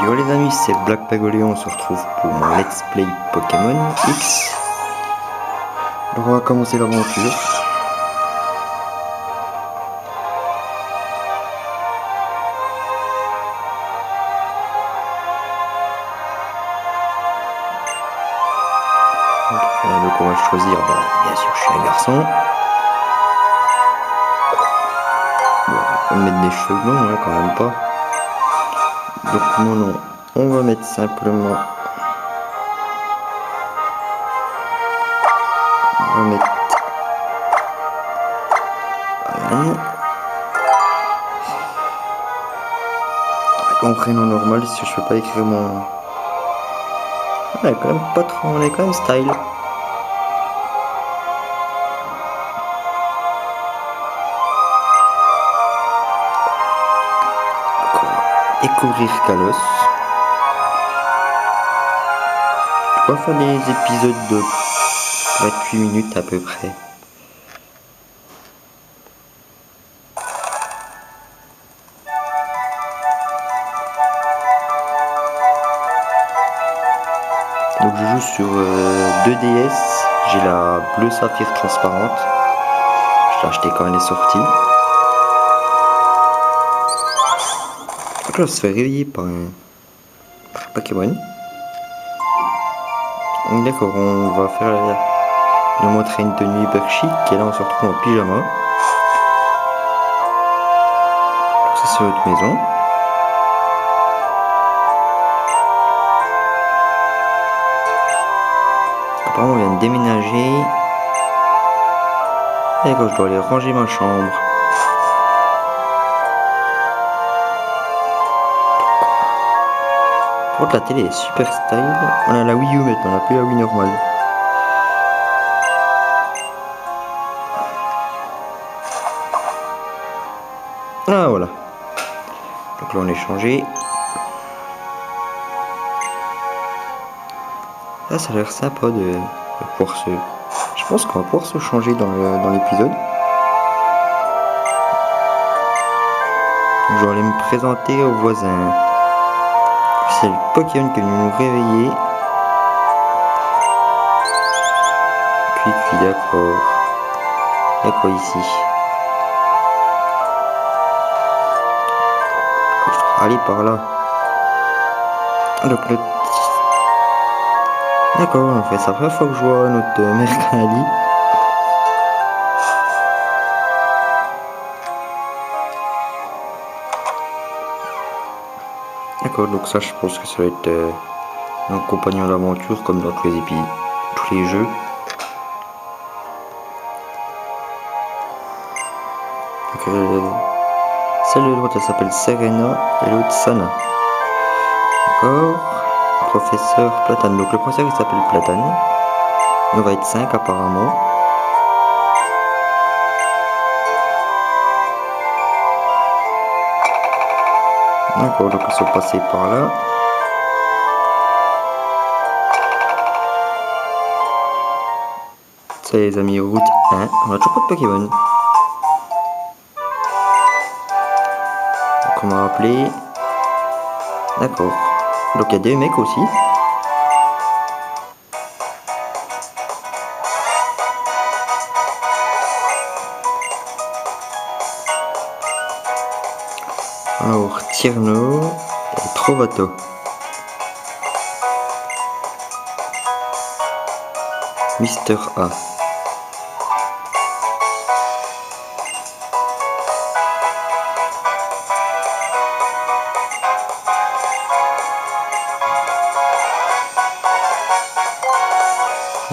Yo les amis, c'est Black Pagoléon, on se retrouve pour mon Let's Play Pokémon X. Alors on va commencer l'aventure. Donc on va choisir, bien sûr je suis un garçon. Bon, on va mettre des cheveux blonds, hein, quand même pas. Donc mon nom, on va mettre simplement... On va mettre... Alan. Mon prénom normal, si je peux pas écrire mon... On est quand même pas trop, on est quand même style. Découvrir Kalos. On va faire des épisodes de 28 minutes à peu près. Donc je joue sur 2DS, j'ai la bleu saphir transparente. Je l'ai acheté quand elle est sortie. Donc là on se fait réveiller par un Pokémon. Donc d'accord, on va faire nous montrer une tenue hyper chic et là on se retrouve en pyjama. Donc ça c'est notre maison. Apparemment on vient de déménager. D'accord, je dois aller ranger ma chambre. Par contre la télé est super style. On a la Wii U maintenant, on n'a plus la Wii normale. Ah voilà. Donc là on est changé. Là ça a l'air sympa de pouvoir se... Je pense qu'on va pouvoir se changer dans l'épisode. Je vais aller me présenter aux voisins. C'est le Pokémon qui est venu nous réveiller. Puis d'accord. Il y a quoi ici? Allez par là. Donc le... D'accord, en fait c'est la première fois que je vois notre Mercalli. D'accord, donc ça je pense que ça va être un compagnon d'aventure comme dans tous les épisodes, tous les jeux. Donc celle de droite elle s'appelle Serena et l'autre Sana. D'accord. Professeur Platane. Donc le professeur il s'appelle Platane. On va être 5 apparemment. D'accord, donc ils sont passés par là. C'est les amis, route 1. On a toujours pas de Pokémon. Donc on m'a appelé. D'accord. Donc il y a des mecs aussi. Alors, Tierno et Trovato. Mister A.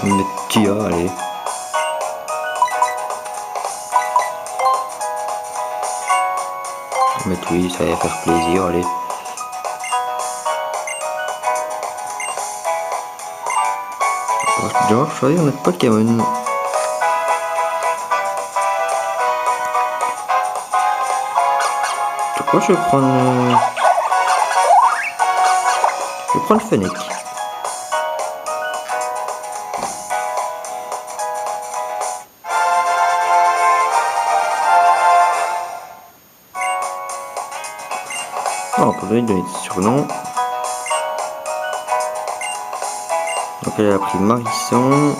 Le Tia, allez. Mais oui, ça va faire plaisir, allez. On va choisir notre Pokémon. Je crois que je vais prendre... Je vais prendre Fennec. Oh, on peut donner des surnoms. Elle a pris Marisson.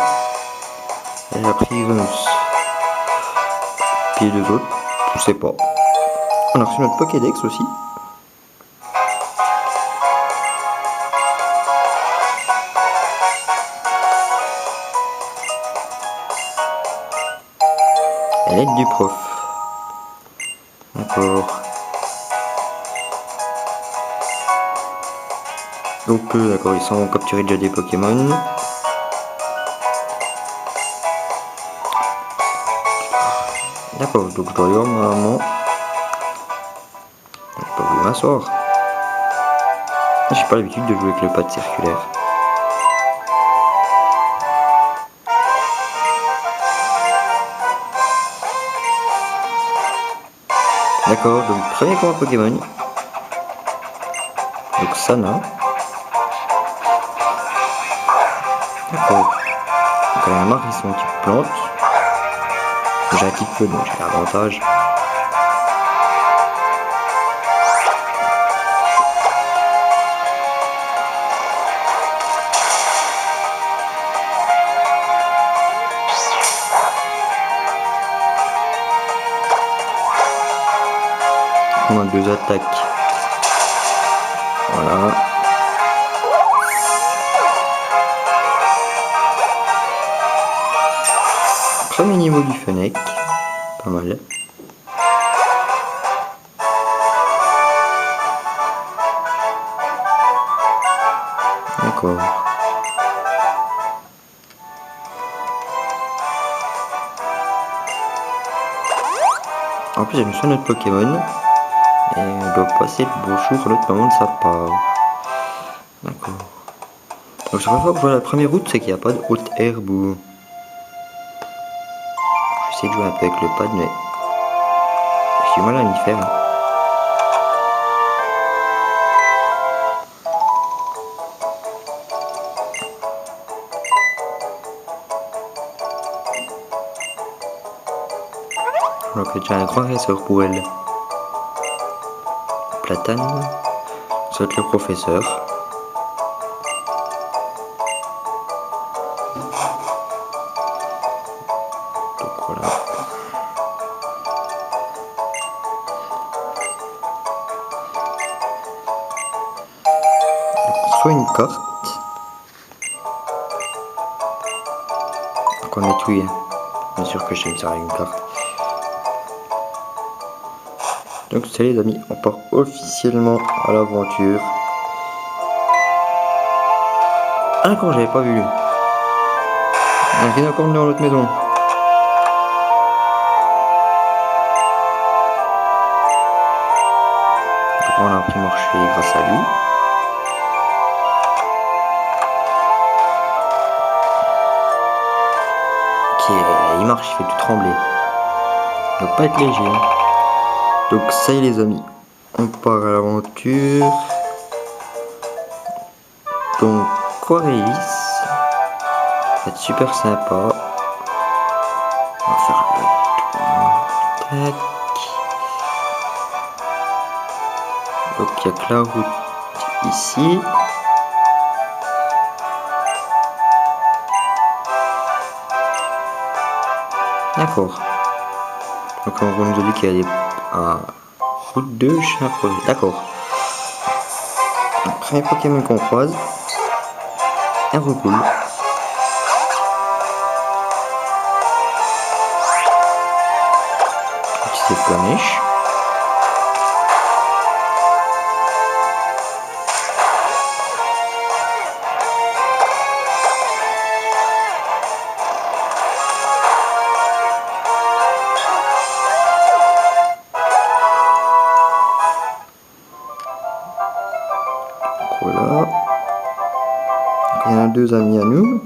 Elle a pris Venus. Puis les deux autres, je sais pas. On a reçu notre Pokédex aussi. Et l'aide du prof. D'accord. Donc d'accord, ils sont capturés déjà des Pokémon. D'accord, donc je dois aller voir ma maman. J'ai pas voulu m'asseoir. J'ai pas l'habitude de jouer avec le pad circulaire. D'accord, donc premier combat Pokémon. Donc Sana. D'accord. Donc elle a un Marisson qui plante. J'ai un petit peu, donc j'ai l'avantage. On a deux attaques. Voilà. Premier niveau du Fennec. Pas mal. D'accord. En plus, j'ai une autre Pokémon. Et on doit passer le bonjour à l'autre moment de sa part. D'accord. Donc, chaque fois que je vois la première route, c'est qu'il n'y a pas de haute herbe ou. J'essaie de jouer un peu avec le pad, mais j'ai du mal à m'y faire. Donc, j'ai un grand ressort pour elle. Platane. Ça va être le professeur. Donc voilà. Soit une carte. Donc on nettoie. Bien sûr que je sais me servir une carte. Donc c'est les amis, on part officiellement à l'aventure. Ah d'accord, j'avais pas vu. Il y en a encore dans l'autre maison. Donc on a appris à marcher grâce à lui. Ok, il marche, il fait tout trembler. Il doit pas être léger. Hein. Donc ça y est les amis, on part à l'aventure. Donc Quareis, ça va être super sympa. On va faire le tour. Tac. Donc il n'y a que la route ici. D'accord. Donc on nous a dit qu'il y a des route de Chapeau. D'accord. Premier Pokémon qu'on croise. Un recoule. Petit Flamiche. Voilà. Donc, il y en a deux amis à nous.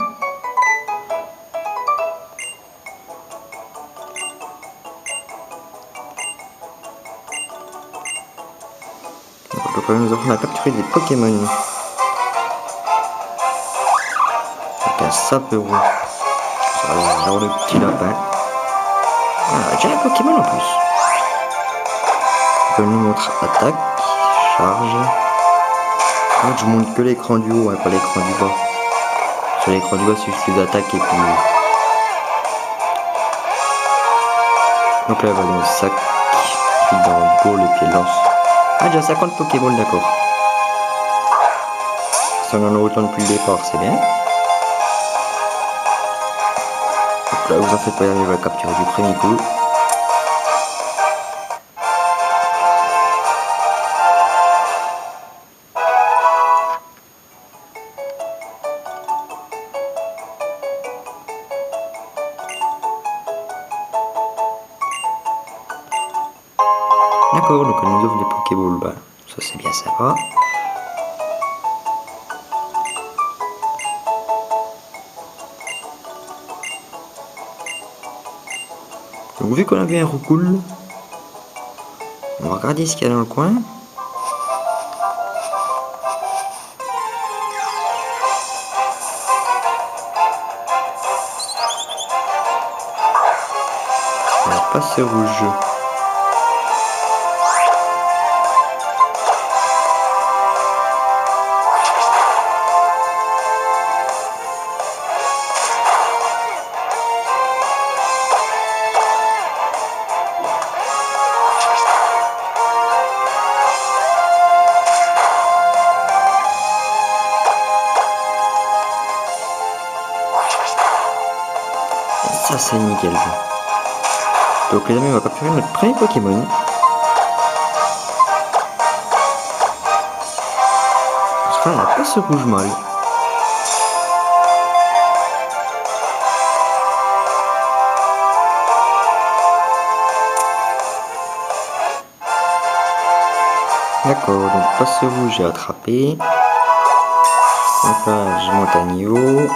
Donc on a capturé des Pokémon. Donc un Saperon. Ça va avoir le petit lapin. Ah, j'ai un Pokémon en plus. On nous montre attaque, charge. Je vous montre que l'écran du haut, hein, pas l'écran du bas. Sur l'écran du bas, il suffit d'attaquer et puis... Donc là, elle va dans le sac, puis dans le ball et puis elle lance. Ah, déjà 50 Pokéball, d'accord. Si on en a autant depuis le départ, c'est bien. Donc là, vous en faites pas, il va capturer du premier coup. D'accord, donc elle nous offre des Pokéballs, bah, ça c'est bien sympa. Donc vu qu'on a vu un roucoule, on va regarder ce qu'il y a dans le coin. On va passer rouge. Ça c'est nickel. Donc les amis, on va capturer notre premier Pokémon. Parce qu'on n'a pas ce rouge mâle. D'accord, donc pas ce rouge j'ai attrapé. Donc là je monte à niveau.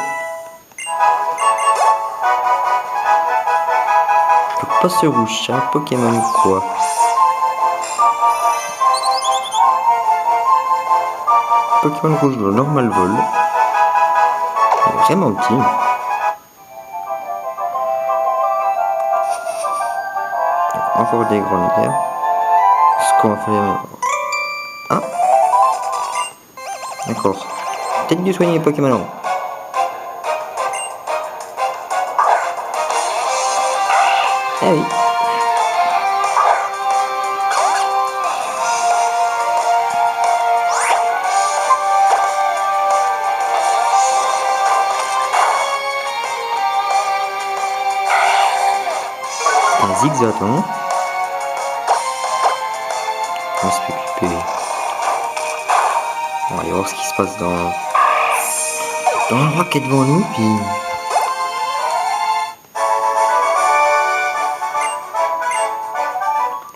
Donc pas ce rouge, c'est un Pokémon quoi? Pokémon rouge le normal vol. Il est vraiment petit. Donc, encore des grandes herbes. Ce qu'on va faire. Ah! D'accord. Peut-être dû soigner les Pokémon. Eh oui. Un zigzaton. On va se occuper. On va aller voir ce qui se passe dans l'endroit qui est devant nous. Puis...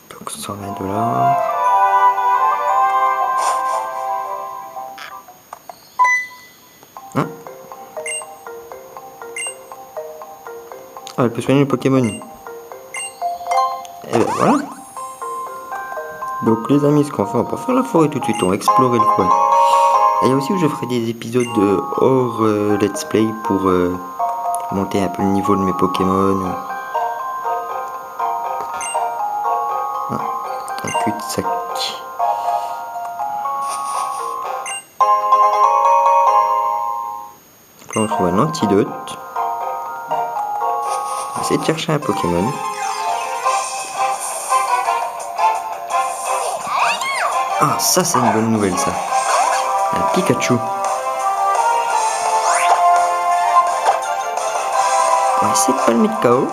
donc 120 $. Hein? Ah, elle peut soigner le Pokémon. Et ben voilà. Donc les amis, ce qu'on fait, on va pas faire la forêt tout de suite, on va explorer le coin. Et il y a aussi où je ferai des épisodes hors let's play pour monter un peu le niveau de mes Pokémon. Ah, un cul-de-sac. Donc là on trouve un antidote. On va essayer de chercher un Pokémon. Ah, ça c'est une bonne nouvelle ça. Un Pikachu. On va essayer de pas le mettre KO.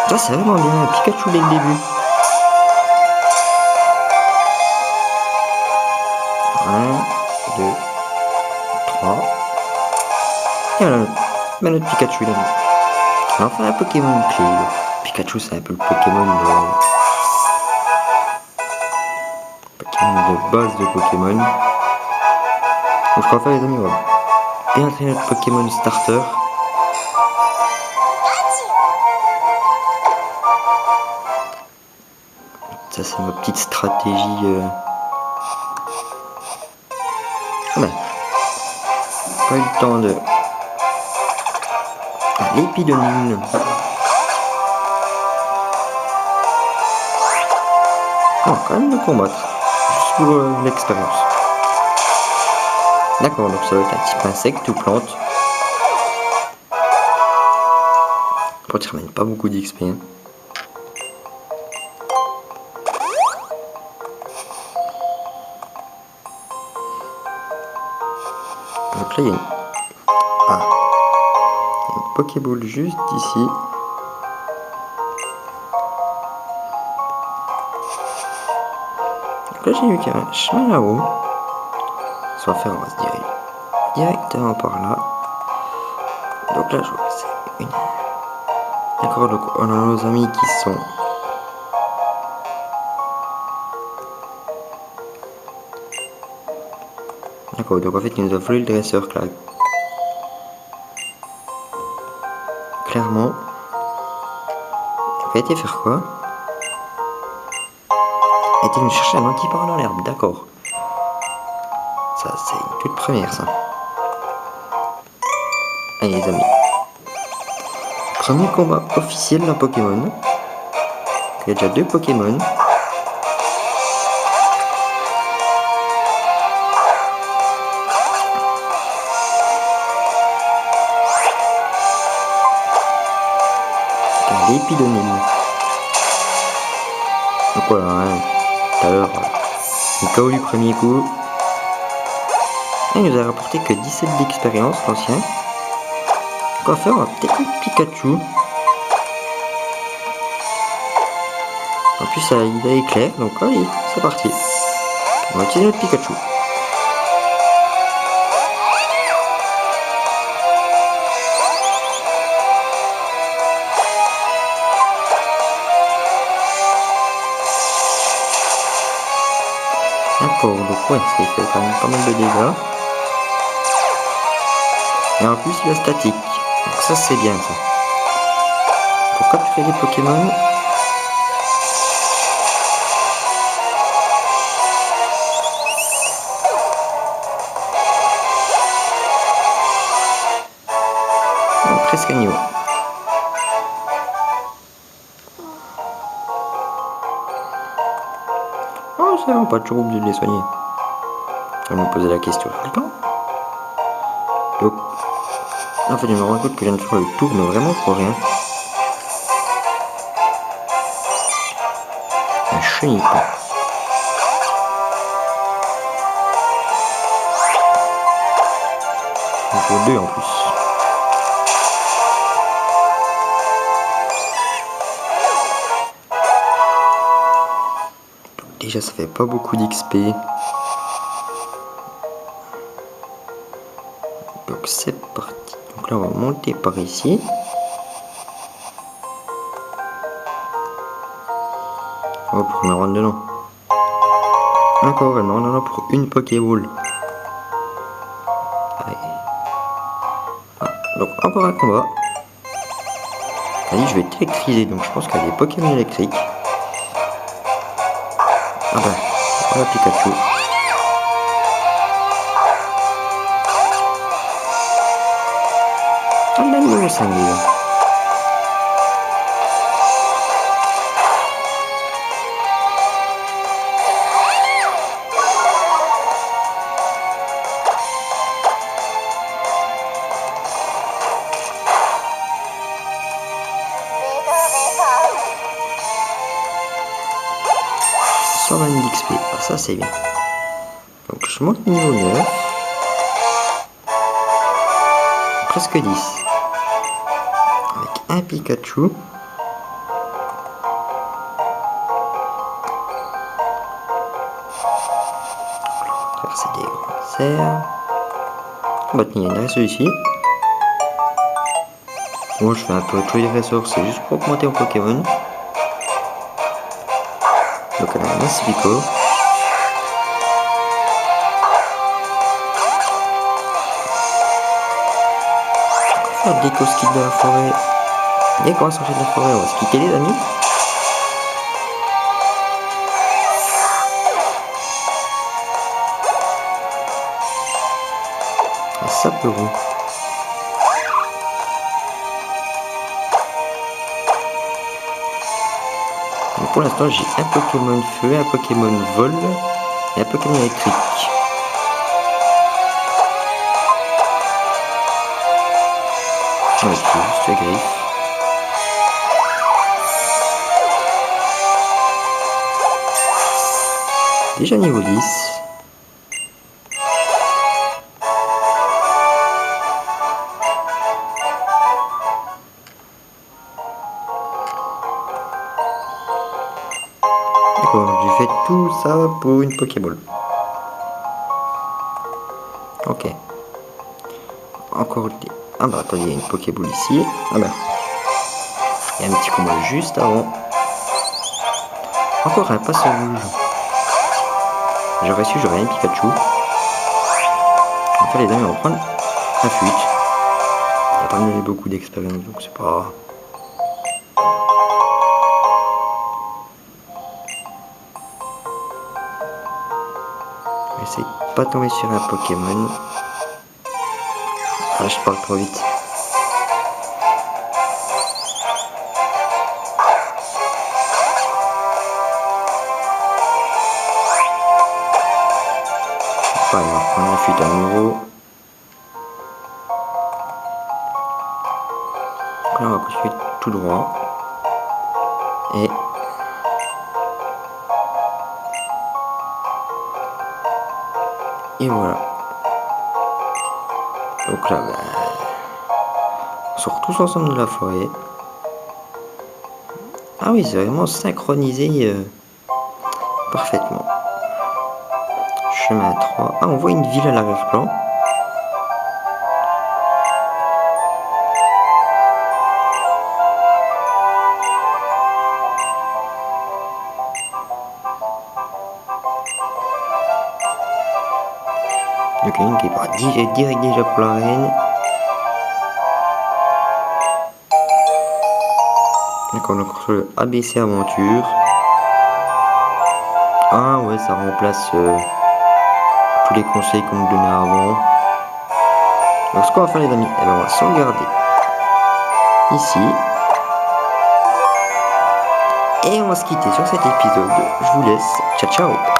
Ça c'est vraiment bien, un Pikachu dès le début. 1, 2, 3. Et voilà, notre Pikachu là. On va faire un Pokémon clé. Pikachu c'est un peu le Pokémon de base de Pokémon. Donc ce qu'on va faire les amis, on va bien entraîner notre Pokémon starter. Ça c'est ma petite stratégie. Ah ben, pas eu le temps de... L'épidonine. Non, quand même de combattre. Juste pour l'expérience. D'accord, donc ça doit être un type insecte ou plante. Après, tu ramènes pas beaucoup d'XP. Hein. Donc là, il y a une Pokéball juste ici. Donc là, j'ai vu qu'il y a un chemin là-haut. Soit faire, on va se diriger directement par là. Donc là, je vois que c'est une. D'accord, donc on a nos amis qui sont. D'accord, donc en fait, il nous a volé le dresseur, clairement. Il a été faire quoi? Il a été nous chercher un antiparant dans l'herbe, d'accord. Ça, c'est une toute première, ça. Allez, les amis. Premier combat officiel d'un Pokémon. Il y a déjà 2 Pokémon. L'Épidonil. Donc voilà, hein, tout à l'heure, une KO du premier coup. Il nous a rapporté que 17 d'expérience, l'ancien. Quoi faire? On va peut-être un Pikachu. En plus, il a éclair, donc allez, c'est parti. On va utiliser notre Pikachu. D'accord, donc ouais, ça fait quand même pas mal de dégâts. Et en plus, il a statique. Donc ça, c'est bien ça. Pour capturer des Pokémon, presque à niveau. Oh, ça va, pas toujours obligé de les soigner. On va me poser la question tout le temps. Donc, en fait, je me rends compte que je viens de faire le tour, mais vraiment pour rien. Un chenille, quoi. Il faut 2 en plus. Déjà, ça fait pas beaucoup d'XP. Donc, c'est parti. Donc là, on va monter par ici. Oh, pour me rendre dedans. Encore, elle me rend dedans pour une Pokéball. Allez. Ah, donc, encore un combat. Elle dit, je vais t'électriser, donc je pense qu'elle a des Pokémon électriques. Ah bah, voilà Pikachu. Ah, là, niveau 5 déjà. d'XP, ah, ça c'est bien. Donc je monte niveau 9. Presque 10. Avec un Pikachu. Traverser des grandes serres. Bah il y a une dresseur ici. Moi je fais un peu tous les dresseurs, c'est juste pour augmenter mon Pokémon. Donc on a un Massifico. On va faire des cosquites de la forêt. Dès qu'on va sortir de la forêt, on va se quitter les amis. Un Saperon. Donc Pour l'instant, j'ai un Pokémon feu, un Pokémon vol et un Pokémon électrique. Avec juste la griffe. Déjà niveau 10. D'accord, j'ai fait tout ça pour une Pokéball. Ok. Encore des... Ah bah attendez, il y a une Pokéball ici. Ah bah. Il y a un petit combat juste avant. Encore un passant rouge. J'aurais su, j'aurais un Pikachu. Enfin les amis, on va prendre un fuite. Il n'a pas donné beaucoup d'expérience, donc c'est pas... J'essaie de pas tomber sur un Pokémon. Ah, je parle trop vite. Enfin, on va prendre la fuite à nouveau. Donc là, on va continuer tout droit. Et voilà. Donc là, bah, on sort tous ensemble de la forêt. Ah oui, c'est vraiment synchronisé parfaitement. Chemin 3. Ah, on voit une ville à l'arrière-plan. Donc une qui part direct déjà pour l'arène. D'accord, donc sur le ABC Aventure. Ah ouais, ça remplace tous les conseils qu'on nous donnait avant. Donc ce qu'on va faire les amis, eh ben, on va sauvegarder ici. Et on va se quitter sur cet épisode. Je vous laisse. Ciao ciao.